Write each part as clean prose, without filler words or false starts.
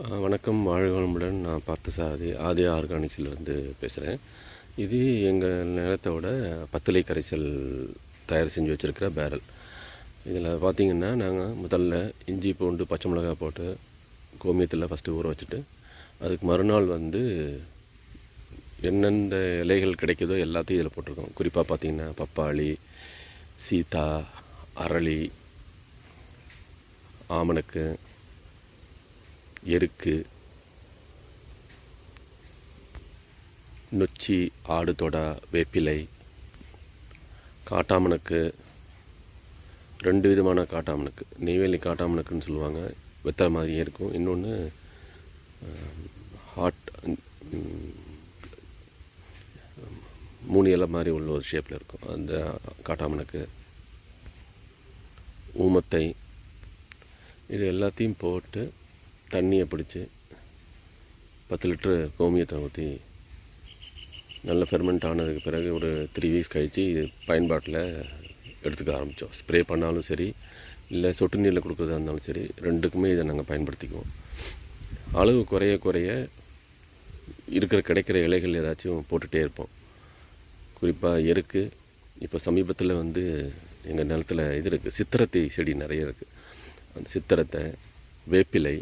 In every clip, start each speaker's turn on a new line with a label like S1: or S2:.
S1: வணக்கம், வாழ்க வளமுடன். நான் பார்த்தசாரதி ஆதி ஆர்கானிக்ஸ்லேருந்து பேசுகிறேன். இது எங்கள் நிலத்தோட பத்திலை கரைசல் தயார் செஞ்சு வச்சுருக்கிற பேரல். இதில் பார்த்திங்கன்னா நாங்கள் முதல்ல இஞ்சி பூண்டு பச்சை மிளகாய் போட்டு கோமியத்தில் ஃபஸ்ட்டு ஊற வச்சுட்டு அதுக்கு மறுநாள் எந்தெந்த இலைகள் கிடைக்குதோ எல்லாத்தையும் இதில் போட்டிருக்கோம். குறிப்பாக பார்த்திங்கன்னா பப்பாளி, சீதா, அரளி, ஆமணக்கு, எருக்கு, நொச்சி, ஆடு தொடா, வேப்பிலை, காட்டாமணக்கு, 2 விதமான காட்டாமணக்கு. நெய்வேலி காட்டாமணக்குன்னு சொல்லுவாங்க, வெத்தலை மாதிரியே இருக்கும். இன்னொன்று ஹாட் 3 இலை மாதிரி உள்ள ஒரு ஷேப்பில் இருக்கும், அந்த காட்டாமணக்கு. ஊமத்தை, இது எல்லாத்தையும் போட்டு தண்ணியை பிடிச்சி 10 லிட்டரு கோமியத்தை ஊற்றி நல்ல ஃபெர்மெண்ட் ஆனதுக்கு பிறகு ஒரு 3 வீக்ஸ் கழித்து இது பயன்பாட்டில் எடுத்துக்க ஆரம்பித்தோம். ஸ்ப்ரே பண்ணாலும் சரி, இல்லை சொட்டு நீரில் கொடுக்குறதா இருந்தாலும் சரி, ரெண்டுக்குமே இதை நாங்கள் பயன்படுத்திக்குவோம். அளவு குறைய குறைய கிடைக்கிற இலைகள் ஏதாச்சும் போட்டுகிட்டே இருப்போம். குறிப்பாக எருக்கு. இப்போ சமீபத்தில் எங்கள் நிலத்தில் இது இருக்குது, சித்திரத்தை செடி நிறைய இருக்குது. அந்த சித்திரத்தை, வேப்பிலை,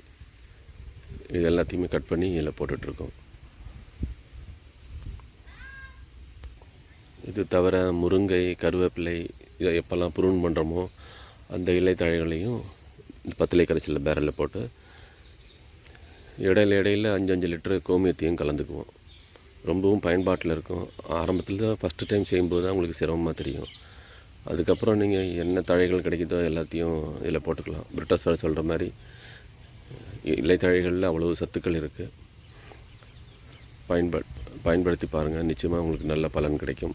S1: இது எல்லாத்தையுமே கட் பண்ணி இதில் போட்டுட்ருக்கோம். இது தவிர முருங்கை, கருவேப்பிலை, இதை எப்போல்லாம் ப்ரூன் பண்ணுறோமோ அந்த இலை தழைகளையும் பத்திலை கரைசலில் பேரலில் போட்டு இடையில 5 லிட்டரு கோமியத்தையும் கலந்துக்குவோம். ரொம்பவும் பயன்பாட்டில் இருக்கும். ஆரம்பத்தில் தான் ஃபஸ்ட்டு டைம் செய்யும்போது தான் உங்களுக்கு சிரமமாக தெரியும். அதுக்கப்புறம் நீங்கள் என்ன தழைகள் கிடைக்குதோ எல்லாத்தையும் இதில் போட்டுக்கலாம். பிரிட்டஸ் சார் சொல்கிற மாதிரி இலைத்தழைகளில் அவ்வளவு சத்துக்கள் இருக்குது. பயன்படுத்தி பாருங்கள், நிச்சயமாக உங்களுக்கு நல்ல பலன் கிடைக்கும்.